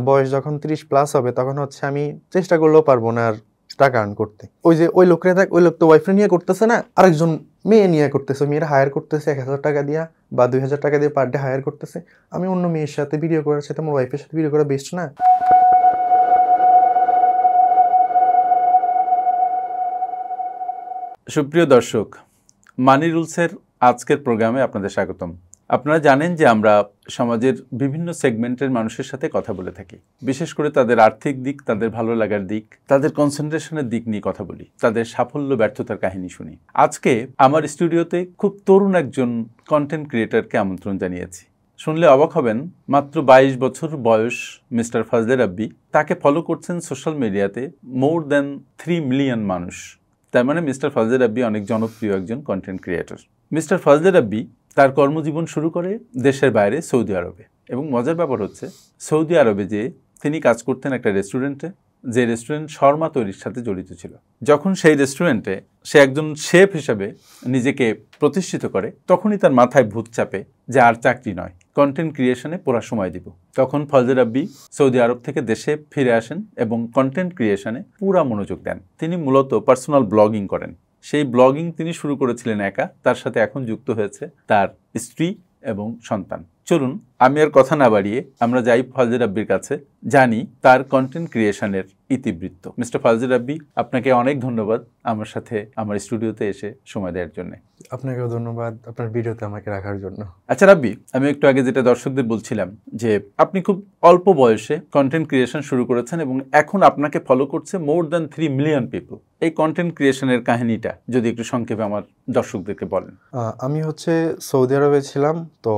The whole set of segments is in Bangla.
বয়স যখন 30+ হবে তখন হচ্ছে আমি চেষ্টা করলেও পারবো না আর টাকা আর্ন করতে। ওই যে ওই লোকরা ওই লোক তো ওয়াইফ্রেন্ড নিয়ে করতেছে না, আরেকজন মেয়ে নিয়ে করতেছে, মেয়েরা হায়ার করতেছে 1000 টাকা দিয়া বা 2000 টাকা দিয়ে পার ডে হায়ার করতেছে। আমি অন্য মেয়ের সাথে ভিডিও করার সাথে আমার ওয়াইফের সাথে ভিডিও করা বেস্ট না? সুপ্রিয় দর্শক, মানি রুলসের আজকের প্রোগ্রামে আপনাদের স্বাগতম। আপনারা জানেন যে আমরা সমাজের বিভিন্ন সেগমেন্টের মানুষের সাথে কথা বলে থাকি, বিশেষ করে তাদের আর্থিক দিক, তাদের ভালো লাগার দিক, তাদের কনসেন্ট্রেশনের দিক নিয়ে কথা বলি, তাদের সাফল্য ব্যর্থতার কাহিনী শুনি। আজকে আমার স্টুডিওতে খুব তরুণ একজন কন্টেন্ট ক্রিয়েটরকে আমন্ত্রণ জানিয়েছি। শুনলে অবাক হবেন, মাত্র 22 বছর বয়স মিস্টার ফজলে রাব্বি। তাকে ফলো করছেন সোশ্যাল মিডিয়াতে মোর দ্যান 3 মিলিয়ন মানুষ। তার মানে মিস্টার ফজলে রাব্বি অনেক জনপ্রিয় একজন কন্টেন্ট ক্রিয়েটর। মিস্টার ফজলে রাব্বি তার কর্মজীবন শুরু করে দেশের বাইরে সৌদি আরবে, এবং মজার ব্যাপার হচ্ছে সৌদি আরবে যে তিনি কাজ করতেন একটা রেস্টুরেন্টে, যে রেস্টুরেন্ট শর্মা তৈরির সাথে জড়িত ছিল। যখন সেই রেস্টুরেন্টে সে একজন শেফ হিসাবে নিজেকে প্রতিষ্ঠিত করে, তখনই তার মাথায় ভূত চাপে যে আর চাকরি নয়, কন্টেন্ট ক্রিয়েশনে পুরা সময় দিব। তখন ফজলে রাব্বি সৌদি আরব থেকে দেশে ফিরে আসেন এবং কন্টেন্ট ক্রিয়েশনে পুরা মনোযোগ দেন। তিনি মূলত পার্সোনাল ব্লগিং করেন। সেই ব্লগিং তিনি শুরু করেছিলেন একা, তার সাথে এখন যুক্ত হয়েছে তার স্ত্রী এবং সন্তান। চলুন আমি আর কথা না বাড়িয়ে আমরা যাই ফজলে রাব্বির কাছে, জানি তার কন্টেন্ট ক্রিয়েশনের ইতিবৃত্ত। মিস্টার ফজলে রাব্বি, আপনাকে অনেক ধন্যবাদ আমার সাথে আমার স্টুডিওতে এসে সময় দেওয়ার জন্য। আপনাকেও ধন্যবাদ আপনার ভিডিওতে আমাকে রাখার জন্য। আচ্ছা রাব্বি, আমি একটু আগে যেটা দর্শকদের বলছিলাম যে আপনি খুব অল্প বয়সে কন্টেন্ট ক্রিয়েশন শুরু করেছেন এবং এখন আপনাকে ফলো করছে মোর দ্যান 3 মিলিয়ন পিপল। এই কন্টেন্ট ক্রিয়েশনের কাহিনীটা যদি একটু সংক্ষেপে আমার দর্শকদেরকে বলেন। আমি হচ্ছে সৌদি আরবে ছিলাম, তো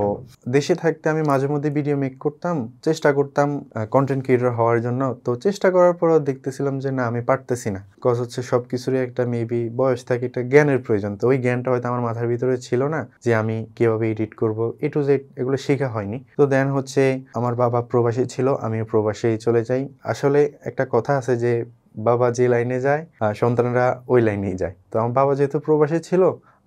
দেশে থাকতে আমি মাঝে মধ্যে ভিডিও মেক করতাম, চেষ্টা করতাম কন্টেন্ট ক্রিয়েটর হওয়ার জন্য। তো চেষ্টা করার পরও দেখতেছিলাম যে না, আমি পারতেছি না। কজ হচ্ছে সব কিছুরই একটা মেবি বয়স থাকে, একটা জ্ঞানের প্রয়োজন। তো ওই জ্ঞানটা হয়তো আমার মাথার ভিতরে ছিল না যে আমি কিভাবে এডিট করব, A to Z এগুলো শেখা হয়নি। তো দেন হচ্ছে আমার বাবা প্রবাসী ছিল, আমিও প্রবাসী চলে যাই। আসলে একটা কথা আছে যে বাবা যে লাইনে যায় সন্তানরা ওই লাইনেই যায়। তো আমার বাবা যেহেতু প্রবাসী ছিল,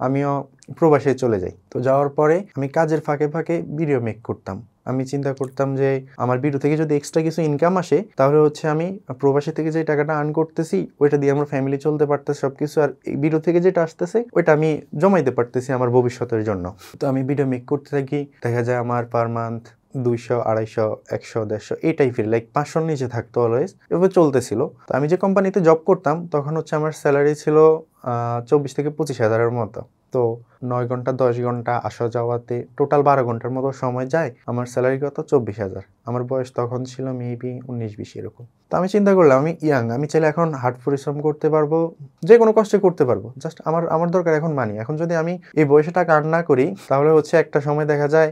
আমিও প্রবাসে চলে যাই। তো যাওয়ার পরে আমি কাজের ফাঁকে ফাঁকে ভিডিও মেক করতাম। আমি চিন্তা করতাম যে আমার ভিডিও থেকে যদি এক্সট্রা কিছু ইনকাম আসে, তাহলে হচ্ছে আমি প্রবাসী থেকে যে টাকাটা আর্ন করতেছি ওইটা দিয়ে আমার ফ্যামিলি চলতে পারতেছে সবকিছু, আর এই ভিডিও থেকে যেটা আসতেছে ওইটা আমি জমাইতে পারতেছি আমার ভবিষ্যতের জন্য। তো আমি ভিডিও মেক করতে থাকি, দেখা যায় আমার পার মান্থ 200, 250, 100, 150 এই টাইপের, লাইক 500-র নিচে থাকতো অলওয়েজ। এভাবে চলতেছিল। তো আমি যে কোম্পানিতে জব করতাম তখন হচ্ছে আমার স্যালারি ছিল 24 থেকে 25 হাজারের মতো। তো 9 ঘন্টা 10 ঘন্টা আসা যাওয়াতে টোটাল 12 ঘন্টার মতো সময় যায়। আমার স্যালারি কত? 24,000। আমার বয়স তখন ছিল মেবি 19-20 এরকম। তো আমি চিন্তা করলাম আমি ইয়াং, আমি চাইলে এখন হার্ড পরিশ্রম করতে পারবো, যে কোনো কষ্টে করতে পারবো। জাস্ট আমার দরকার এখন মানি। এখন যদি আমি এই বয়সে টাকা আর্ন না করি, তাহলে হচ্ছে একটা সময় দেখা যায়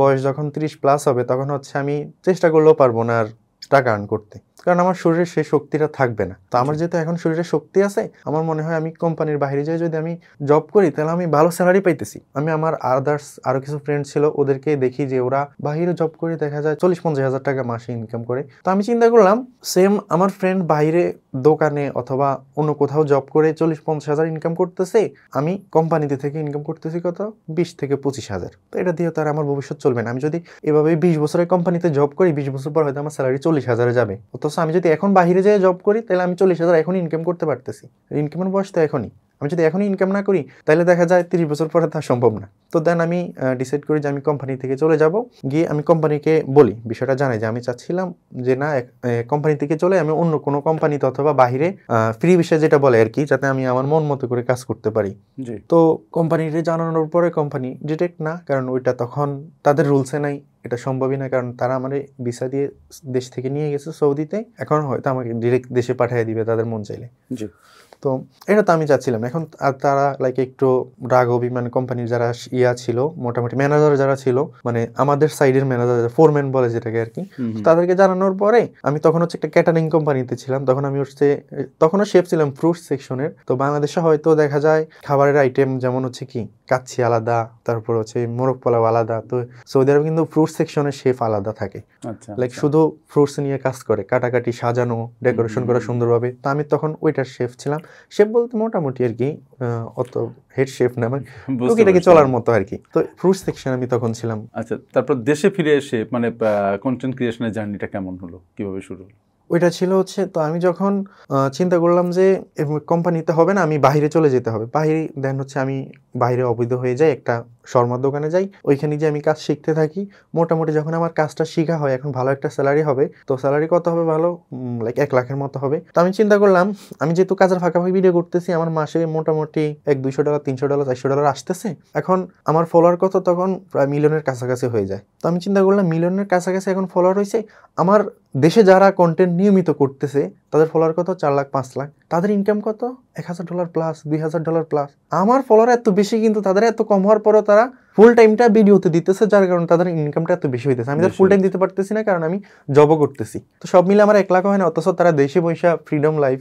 বয়স যখন 30+ হবে তখন হচ্ছে আমি চেষ্টা করলেও পারবো না আর টাকা আর্ন করতে, কারণ আমার শরীরে সেই শক্তিটা থাকবে না। তো আমার যেহেতু এখন শরীরে শক্তি আছে, আমার মনে হয় আমি কোম্পানির বাইরে যাই যদি আমি জব করি তাহলে আমি ভালো স্যালারি পাইতেছি। আমি আমার আদার্স আরো কিছু ফ্রেন্ড ছিল, ওদেরকে দেখি যে ওরা বাইরে জব করে দেখা যায় 40-50 হাজার টাকা মাসে ইনকাম করে। তো আমি চিন্তা করলাম সেম আমার ফ্রেন্ড বাইরে দোকানে অথবা অন্য কোথাও জব করে 40-50 হাজার ইনকাম করতেছে, আমি কোম্পানিতে থেকে ইনকাম করতেছি কত? 20 থেকে 25 হাজার। তো এটা দিয়ে তার আমার ভবিষ্যৎ চলবে না। আমি যদি এভাবে 20 বছরের কোম্পানিতে জব করি, 20 বছর পর হয়তো আমার স্যালারি 40 হাজারে যাবে। অথচ আমি যদি এখন বাইরে যেয়ে জব করি তাহলে আমি 40 হাজার এখনই ইনকাম করতে পারতেছি। ইনকামের বয়স তো এখনই। আমি যদি এখনই ইনকাম না করি তাহলে দেখা যায় 30 বছর পরে তা সম্ভব না। তো দেন আমি ডিসাইড করি যে আমি কোম্পানি থেকে চলে যাব। গিয়ে আমি কোম্পানিকে বলি, বিষয়টা জানাই যে আমি চাচ্ছিলাম যে না, কোম্পানি থেকে চলে আমি অন্য কোনো কোম্পানিতে অথবা বাহিরে ফ্রি বিষয়ে যেটা বলে আর কি, যাতে আমি আমার মন মতো করে কাজ করতে পারি। তো কোম্পানিতে জানানোর পরে কোম্পানি ডিটেক্ট না, কারণ ওইটা তখন তাদের রুলসে নাই, এটা সম্ভবই না, কারণ তারা আমার ভিসা দিয়ে দেশ থেকে নিয়ে গেছে সৌদিতে, এখন হয়তো আমাকে ডিরেক্ট দেশে পাঠিয়ে দিবে তাদের মন চাইলে। তো এটা তো আমি চাচ্ছিলাম। এখন আর তারা লাইক একটু রাগ অভিমান, কোম্পানির যারা ছিল মোটামুটি ম্যানেজার যারা ছিল, মানে আমাদের সাইডের ম্যানেজার, ফোরম্যান বলে যেটাকে আর কি, তাদেরকে জানানোর পরে আমি তখন হচ্ছে একটা ক্যাটারিং কোম্পানিতে ছিলাম। তখন আমি হচ্ছে তখনও শেফ ছিলাম ফ্রুট সেকশনের। তো বাংলাদেশে হয়তো দেখা যায় খাবারের আইটেম যেমন হচ্ছে কি কাচ্ছি আলাদা, তারপর হচ্ছে মোরগ পোলাও আলাদা। তো সৌদি আরবে কিন্তু ফ্রুট সেকশনের শেফ আলাদা থাকে, আচ্ছা লাইক শুধু ফ্রুটস নিয়ে কাজ করে, কাটাকাটি, সাজানো, ডেকোরেশন করা সুন্দরভাবে। তো আমি তখন ওইটার শেফ ছিলাম। শেফ বলতে মোটামুটি আর কি, অত হেড শেফ না, মানে বুঝতে টুকিটাকি পারছি। চলার মতো আর কি। তো ফ্রুট সেকশন আমি তখন ছিলাম। আচ্ছা, তারপর দেশে ফিরে এসে মানে কন্টেন্ট ক্রিয়েশনের জার্নিটা কেমন হলো, কিভাবে শুরু হলো? ওইটা ছিল হচ্ছে, তো আমি যখন চিন্তা করলাম যে কোম্পানিতে হবে না, আমি বাইরে চলে যেতে হবে। বাইরে দেন হচ্ছে আমি বাইরে অবৈধ হয়ে যাই, একটা শর্মার দোকানে যাই, ওইখানে যে আমি কাজ শিখতে থাকি। মোটামুটি যখন আমার কাজটা শেখা হয়, এখন ভালো একটা স্যালারি হবে। তো স্যালারি কত হবে ভালো, লাইক 1 লাখের মতো হবে। তো আমি চিন্তা করলাম, আমি যেহেতু কাজের ফাঁকাফাঁকি ভিডিও করতেছি, আমার মাসে মোটামুটি $200, $300, $400 আসতেছে। এখন আমার ফলোয়ার কত, তখন প্রায় মিলিয়নের কাছাকাছি হয়ে যায়। তো আমি চিন্তা করলাম, মিলিয়নের কাছাকাছি এখন ফলোয়ার হয়েছে, আমার দেশে যারা কন্টেন্ট নিয়মিত করতেছে তাদের ফলোয়ার কত, 4 লাখ 5 লাখ, তাদের ইনকাম কত, $1000 প্লাস, $2000 প্লাস। আমার ফলোয়ার এত বেশি, কিন্তু তাদের এত কম হওয়ার পরও তারা ফুল টাইমটা ভিডিওতে দিতেছে, যার কারণে তাদের ইনকামটা এত বেশি হইতেছে। আমি তাদের ফুল টাইম দিতে পারতেছি না, কারণ আমি জবও করতেছি। তো সব মিলে আমার 1 লাখ হয় না, অথচ তারা দেশে বৈশা ফ্রিডম লাইফ,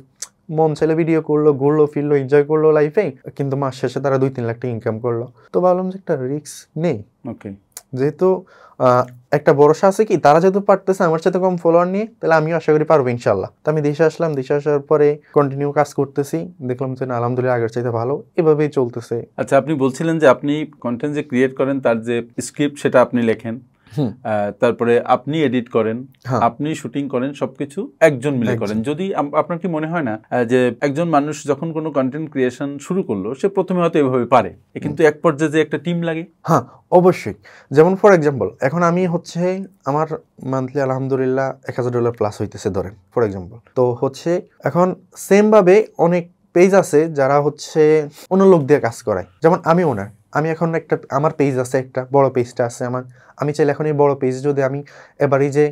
মন ছেলে ভিডিও করলো, ঘুরলো ফিরলো, এনজয় করলো লাইফে, কিন্তু মাস শেষে তারা 2-3 লাখ টাকা ইনকাম করলো। তো ভাবলাম যে একটা রিস্ক নেই, ওকে, যেহেতু একটা ভরসা আছে কি, তারা যেহেতু পারতেছে আমার সাথে কম ফলোয়ার নিয়ে, তাহলে আমিও আশা করি পারবো ইনশাল্লাহ। তো আমি দেশে আসলাম, দেশে আসার পরে কন্টিনিউ কাজ করতেছি, দেখলাম যে না, আলহামদুলিল্লাহ আগের চাইতে ভালো, এভাবেই চলতেছে। আচ্ছা, আপনি বলছিলেন যে আপনি কন্টেন্ট যে ক্রিয়েট করেন তার যে স্ক্রিপ্ট সেটা আপনি লেখেন, তারপরে আপনি এডিট করেন, আপনি শুটিং করেন, সবকিছু একজন মিলে করেন। যদি আপনার কি মনে হয় না যে একজন মানুষ যখন কোনো কন্টেন্ট ক্রিয়েশন শুরু করলো, সে প্রথমে হয়তো এভাবে পারে, কিন্তু এক পর্যায়ে যে একটা টিম লাগে? হ্যাঁ, অবশ্যই। যেমন ফর এক্সাম্পল, এখন আমি হচ্ছে আমার মান্থলি আলহামদুলিল্লাহ $1000 প্লাস হইতেছে ধরেন, ফর এক্সাম্পল। তো হচ্ছে এখন সেম ভাবে অনেক পেজ আছে যারা হচ্ছে অন্য লোক দিয়ে কাজ করায়, যেমন আমি ওনার, আমি এখন একটা, আমার পেজ আছে, একটা বড় পেজটা আছে আমার, আমি চাইলে এখন এই বড় পেজ যদি আমি এবারই যে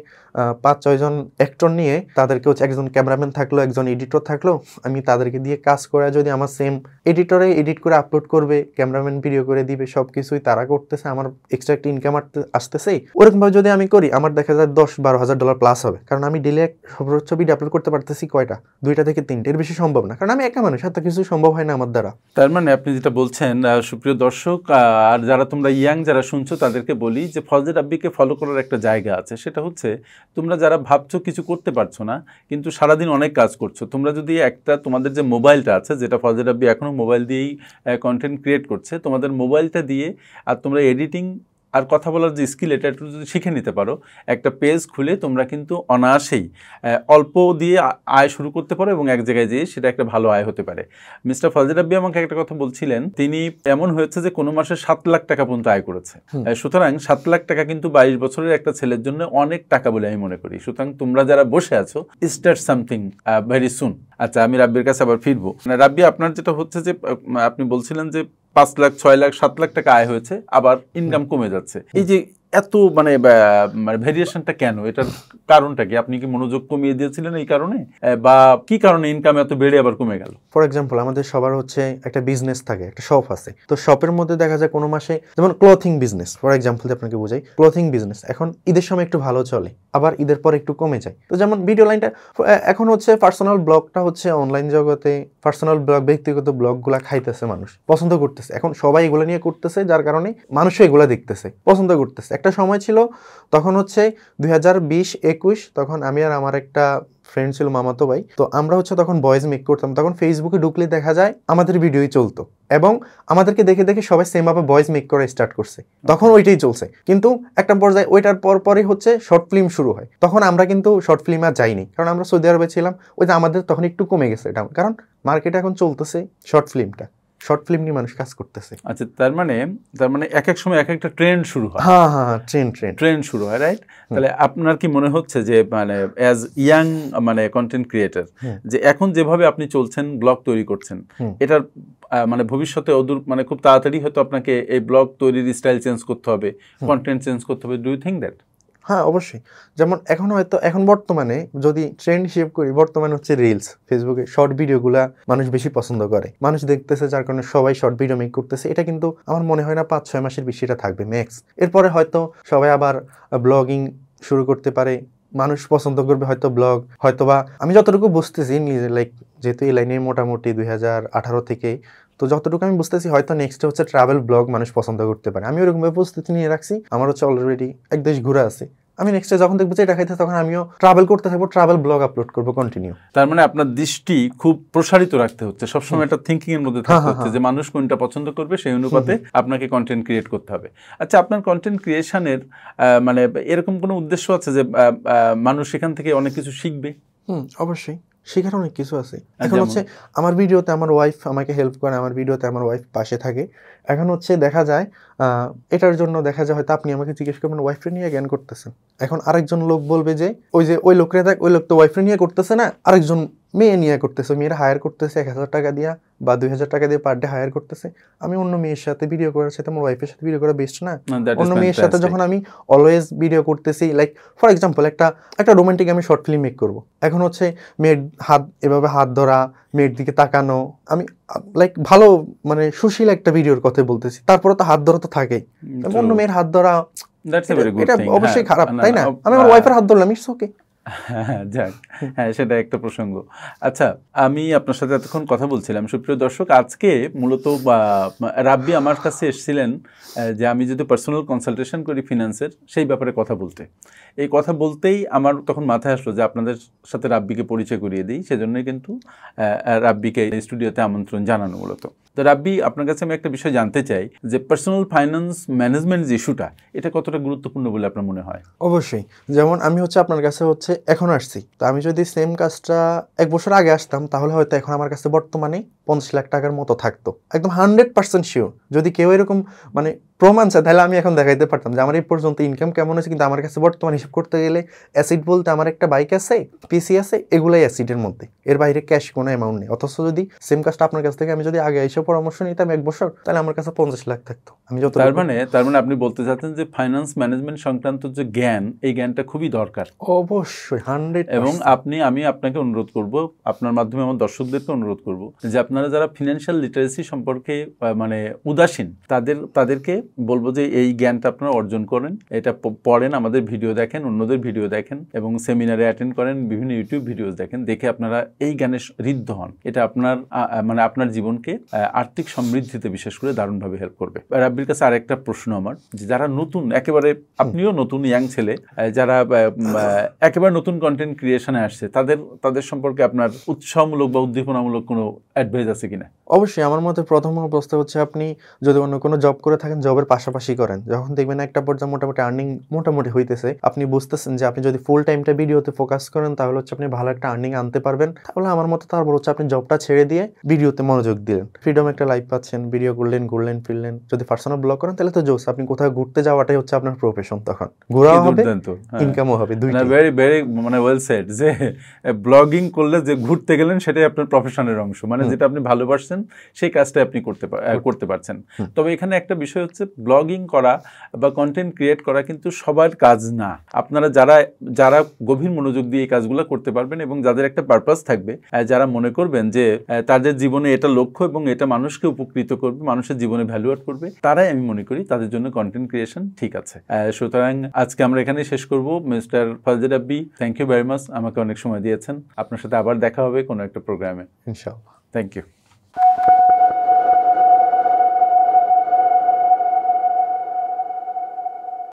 5-6 জন অ্যাক্টর নিয়ে, তাদেরকে হচ্ছে একজন ক্যামেরাম্যান থাকলো, একজন এডিটর থাকলো, আমি তাদেরকে দিয়ে কাজ করে, যদি আমার সেম এডিটরে এডিট করে আপলোড করবে, ক্যামেরাম্যান ভিডিও করে দিবে, সব কিছুই তারা করতেছে, আমার এক্সট্রা একটা ইনকাম আসতেছে। ওরকমভাবে যদি আমি করি, আমার দেখা যায় $10-12 প্লাস হবে, কারণ আমি ডেলি সর্বোচ্চ ভিডিও আপলোড করতে পারতেছি কয়টা, 2টা থেকে 3টে, এর বেশি সম্ভব না, কারণ আমি একা মানুষ, এত কিছু সম্ভব হয় না আমার দ্বারা। তার মানে আপনি যেটা বলছেন, সুপ্রিয় দর্শক আর যারা তোমরা ইয়াং যারা শুনছো, তাদেরকে বলি যে ফজলে রাব্বিকে ফলো করার একটা জায়গা আছে, সেটা হচ্ছে তোমরা যারা ভাবছো কিছু করতে পারছো না, কিন্তু সারাদিন অনেক কাজ করছো, তোমরা যদি একটা, তোমাদের যে মোবাইলটা আছে, যেটা ফজলে রাব্বি এখনও মোবাইল দিয়েই কন্টেন্ট ক্রিয়েট করছে, তোমাদের মোবাইলটা দিয়ে আর তোমরা এডিটিং আর কথা বলার যে স্কিল, এটা একটু যদি শিখে নিতে পারো, একটা পেজ খুলে তোমরা কিন্তু অনায়াসেই অল্প দিয়ে আয় শুরু করতে পারো, এবং এক জায়গায় যেয়ে সেটা একটা ভালো আয় হতে পারে। মিস্টার ফজলে রাব্বি আমাকে একটা কথা বলছিলেন, তিনি এমন হয়েছে যে কোনো মাসে 7 লাখ টাকা পর্যন্ত আয় করেছে। সুতরাং 7 লাখ টাকা কিন্তু 22 বছরের একটা ছেলের জন্য অনেক টাকা বলে আমি মনে করি। সুতরাং তোমরা যারা বসে আছো, স্টার্ট সামথিং ভেরি সুন। আচ্ছা, আমি রাব্বির কাছে আবার ফিরবো। রাব্বি, আপনার যেটা হচ্ছে যে আপনি বলছিলেন যে 5 লাখ, 6 লাখ, 7 লাখ টাকা আয় হয়েছে, আবার ইনকাম কমে যাচ্ছে, এই যে এত মানে ভেরিয়েশনটা কেন, এটার কারণটা কি? আপনি কি মনোযোগ কমিয়ে দিয়েছিলেন এই কারণে, বা কি কারণে ইনকাম এত বেড়ে আবার কমে গেল? ফর এক্সাম্পল, আমাদের সবার হচ্ছে একটা বিজনেস থাকে, একটা শপ আছে, তো শপের মধ্যে দেখা যায় কোনো মাসে, যেমন ক্লথিং বিজনেস, ফর এক্সাম্পল আপনাকে বোঝাই, ক্লথিং বিজনেস এখন ঈদের সময় একটু ভালো চলে, আবার ঈদের পর একটু কমে যায়। তো যেমন ভিডিও লাইনটা এখন হচ্ছে পার্সোনাল ব্লগটা হচ্ছে অনলাইন জগতে, পার্সোনাল ব্লগ, ব্যক্তিগত ব্লগগুলা খাইতেছে, মানুষ পছন্দ করতেছে, এখন সবাই এগুলো নিয়ে করতেছে, যার কারণে মানুষও এগুলো দেখতেছে, পছন্দ করতেছে। একটা সময় ছিল তখন হচ্ছে 2020-21, তখন আমি আর আমার একটা ফ্রেন্ড ছিল, মামাতো ভাই, তো আমরা হচ্ছে তখন ভয়েস মেক করতাম, তখন ফেসবুকে ঢুকলে দেখা যায় আমাদের ভিডিওই চলতো, এবং আমাদেরকে দেখে দেখে সবাই সেম ভাবে ভয়েস মেক করা স্টার্ট করছে, তখন ওইটাই চলছে। কিন্তু একটা পর্যায়ে ওইটার পরই হচ্ছে শর্ট ফিল্ম শুরু হয়, তখন আমরা কিন্তু শর্ট ফিল্ম আর যাইনি, কারণ আমরা সৌদি আরবে ছিলাম, ওই যে আমাদের তখন একটু কমে গেছে এটা, কারণ মার্কেটে এখন চলতেছে শর্ট ফিল্মটা, শর্ট ফিল্ম নিয়ে মানুষ কাজ করতেছে। আচ্ছা, তার মানে এক এক সময় এক একটা ট্রেন্ড শুরু হয়। হ্যাঁ, ট্রেন্ড শুরু হয়, রাইট? তাহলে আপনার কি মনে হচ্ছে যে মানে অ্যাজ ইয়াং মানে কন্টেন্ট ক্রিয়েটর, যে এখন যেভাবে আপনি চলছেন, ব্লগ তৈরি করছেন, এটার মানে ভবিষ্যতে অদূর মানে খুব তাড়াতাড়ি হয়তো আপনাকে এই ব্লগ তৈরির স্টাইল চেঞ্জ করতে হবে, কন্টেন্ট চেঞ্জ করতে হবে? Do you think that? হ্যাঁ, অবশ্যই। যেমন এখন বর্তমানে যদি ট্রেন্ড হিসেব করি, বর্তমানে হচ্ছে রিলস, ফেসবুকে শর্ট ভিডিওগুলা মানুষ বেশি পছন্দ করে, মানুষ দেখতেছে, যার কারণে সবাই শর্ট ভিডিও মেক করতেছে। এটা কিন্তু আমার মনে হয় না 5-6 মাসের বেশি এটা থাকবে ম্যাক্স। এরপরে হয়তো সবাই আবার ব্লগিং শুরু করতে পারে, মানুষ পছন্দ করবে হয়তো ব্লগ, হয়তো বা আমি যতটুকু বুঝতেছি নিজে, লাইক যেহেতু এই লাইনে মোটামুটি 2018 থেকে, তো যতটুকু আমি বুঝতেছি হয়তো নেক্সট হচ্ছে ট্রাভেল ব্লগ মানুষ পছন্দ করতে পারে। আমি ওরকমভাবে প্রস্তুতি নিয়ে রাখছি, আমার হচ্ছে অলরেডি এক দেশ ঘুরে আছে। আমি নেক্সটে যখন দেখবো যে এটা খাইতে তখন আমিও ট্রাভেল করতে থাকবো, ট্রাভেল ব্লগ আপলোড করবো কন্টিনিউ। তার মানে আপনার দৃষ্টি খুব প্রসারিত রাখতে হচ্ছে, সবসময় একটা থিঙ্কিং এর মধ্যে থাকতে হচ্ছে যে মানুষ কোনটা পছন্দ করবে সেই অনুপাতে আপনাকে কন্টেন্ট ক্রিয়েট করতে হবে। আচ্ছা, আপনার কন্টেন্ট ক্রিয়েশনের মানে এরকম কোনো উদ্দেশ্য আছে যে মানুষ এখান থেকে অনেক কিছু শিখবে? অবশ্যই শেখার অনেক কিছু আছে। এখন হচ্ছে আমার ভিডিওতে আমার ওয়াইফ আমাকে হেল্প করে, আমার ভিডিওতে আমার ওয়াইফ পাশে থাকে। এখন হচ্ছে দেখা যায় এটার জন্য দেখা যায় হয়তো আপনি আমাকে জিজ্ঞেস করবেন ওয়াইফকে নিয়ে জ্ঞান করতেছেন, এখন আরেকজন লোক বলবে যে ওই লোকরে দেখ, ওই লোক তো ওয়াইফকে নিয়ে করতেছে না, আরেকজন মেয়ে নিয়ে করতেছে, মেয়েরা হায়ার করতেছে 1,000 টাকা দিয়া বা 2,000 টাকা দিয়ে পার ডে হায়ার করতেছে। আমি অন্য মেয়ের সাথে ভিডিও করার সাথে আমার ওয়াইফের সাথে ভিডিও করা বেস্ট না? অন্য মেয়ের সাথে যখন আমি অলওয়েজ ভিডিও করতেছি, লাইক ফর এক্সাম্পল একটা রোমান্টিক আমি শর্ট ফিল্ম মেক করবো, এখন হচ্ছে মেয়ের হাত এভাবে হাত ধরা, মেয়ের দিকে তাকানো, আমি লাইক ভালো মানে সুশীল একটা ভিডিওর কথা বলতেছি, তারপরে তো হাত ধরা তো থাকেই, অন্য মেয়ের হাত ধরা এটা অবশ্যই খারাপ, তাই না? আমি আমার ওয়াইফের হাত ধরলাম, ইটস ওকে। যাক, হ্যাঁ, সেটা একটা প্রসঙ্গ। আচ্ছা, আমি আপনার সাথে এতক্ষণ কথা বলছিলাম, সুপ্রিয় দর্শক, আজকে মূলত রাব্বি আমার কাছে এসেছিলেন যে আমি যদি পার্সোনাল কনসালটেশন করি ফিনান্সের, সেই ব্যাপারে কথা বলতে। এই কথা বলতেই আমার তখন মাথায় আসলো যে আপনাদের সাথে রাব্বিকে পরিচয় করিয়ে দিই, সেজন্যই কিন্তু রাব্বিকে স্টুডিওতে আমন্ত্রণ জানানো মূলত। তো রাব্বি, আপনার কাছে আমি একটা বিষয় জানতে চাই যে পার্সোনাল ফাইন্যান্স ম্যানেজমেন্ট যে ইস্যুটা, এটা কতটা গুরুত্বপূর্ণ বলে আপনার মনে হয়? অবশ্যই। যেমন আমি হচ্ছে আপনার কাছে হচ্ছে এখন আসছি, তো আমি যদি সেম কাজটা 1 বছর আগে আসতাম তাহলে হয়তো এখন আমার কাছে বর্তমানে 50 লাখ টাকার মতো থাকতো, একদম 100% শিওর। যদি কেউ এরকম মানে প্রমাণ চায় তাহলে আমি এখন দেখাইতে পারতাম যে আমার এই পর্যন্ত ইনকাম কেমন হয়েছে। কিন্তু আমার কাছে বর্তমান হিসাব করতে গেলে অ্যাসিড বলতে আমার একটা বাইক আছে, পিসি আছে, এগুলাই অ্যাসিডের মধ্যে, এর বাইরে ক্যাশ কোনো অ্যামাউন্ট নেই। অথচ যদি সেম কাজটা আপনার কাছ থেকে আমি যদি আগে এসে পরামর্শ নিতাম 1 বছর, তাহলে আমার কাছে 50 লাখ থাকতো। আমি যত তার মানে আপনি বলতে চাচ্ছেন যে ফাইন্যান্স ম্যানেজমেন্ট সংক্রান্ত যে জ্ঞান, এই জ্ঞানটা খুবই দরকার। অবশ্যই 100। এবং আমি আপনাকে অনুরোধ করব, আপনার মাধ্যমে আমার দর্শকদেরকে অনুরোধ করব যে আপনারা যারা ফিনান্সিয়াল লিটারেসি সম্পর্কে মানে উদাসীন, তাদেরকে বলবো যে এই জ্ঞানটা আপনারা অর্জন করেন, এটা পড়েন, আমাদের ভিডিও দেখেন, অন্যদের ভিডিও দেখেন এবং সেমিনারে অ্যাটেন্ড করেন, বিভিন্ন ইউটিউব ভিডিওস দেখেন, দেখে আপনারা এই জ্ঞানে ঋদ্ধ হন। এটা আপনার মানে আপনার জীবনকে আর্থিক সমৃদ্ধিতে বিশেষ করে দারুণভাবে হেল্প করবে। রাব্বির কাছে আরেকটা প্রশ্ন আমার, যে যারা নতুন, একেবারে আপনিও নতুন ইয়াং ছেলে, যারা একেবারে নতুন কন্টেন্ট ক্রিয়েশনে আসছে, তাদের সম্পর্কে আপনার উৎসাহমূলক বা উদ্দীপনামূলক কোনো অ্যাডভাইস আছে কিনা? অবশ্যই। আমার মতে প্রথম অবস্থা হচ্ছে আপনি যদি অন্য কোনো জব করে থাকেন, জবের পাশাপাশি করেন, যখন দেখবেন একটা পর্যায়ে মোটামুটি আর্নিং মোটামুটি হইতেছে, আপনি বুঝতেছেন যে আপনি যদি ফুল টাইমটা ভিডিওতে ফোকাস করেন তাহলে হচ্ছে আপনি ভালো একটা আর্নিং আনতে পারবেন, তাহলে আমার মতে তারপর হচ্ছে আপনি জবটা ছেড়ে দিয়ে ভিডিওতে মনোযোগ দিলেন, ফ্রিডম একটা লাইফ পাচ্ছেন, ভিডিও করলেন, ঘুরলেন ফিরলেন। যদি পার্সোনাল ব্লগ করেন তাহলে তো জোস, আপনি কোথাও ঘুরতে যাওয়াটাই হচ্ছে আপনার প্রফেশন, তখন ঘোরাও হবে, ইনকামও হবে, দুইটাই। ভেরি ভেরি মানে ওয়েল সেড, যে ব্লগিং করলে যে ঘুরতে গেলেন সেটাই আপনার প্রফেশনের অংশ, মানে যেটা আপনি ভালোবাসছেন সেই কাজটা আপনি করতে পারছেন। তবে এখানে একটা বিষয় হচ্ছে, ব্লগিং করা বা কন্টেন্ট ক্রিয়েট করা কিন্তু সবার কাজ না। আপনারা যারা গভীর মনোযোগ দিয়ে এই কাজগুলো করতে পারবেন এবং যাদের একটা পারপাস থাকবে, যারা মনে করবেন যে তাদের জীবনে এটা লক্ষ্য এবং এটা মানুষকে উপকৃত করবে, মানুষের জীবনে ভ্যালু অ্যাড করবে, তারাই আমি মনে করি তাদের জন্য কন্টেন্ট ক্রিয়েশন ঠিক আছে। সুতরাং আজকে আমরা এখানে শেষ করব। Mister Fazle Rabbi, thank you very much, আমাকে অনেক সময় দিয়েছেন। আপনার সাথে আবার দেখা হবে কোনো একটা প্রোগ্রামে, ইনশাআল্লাহ। Thank you.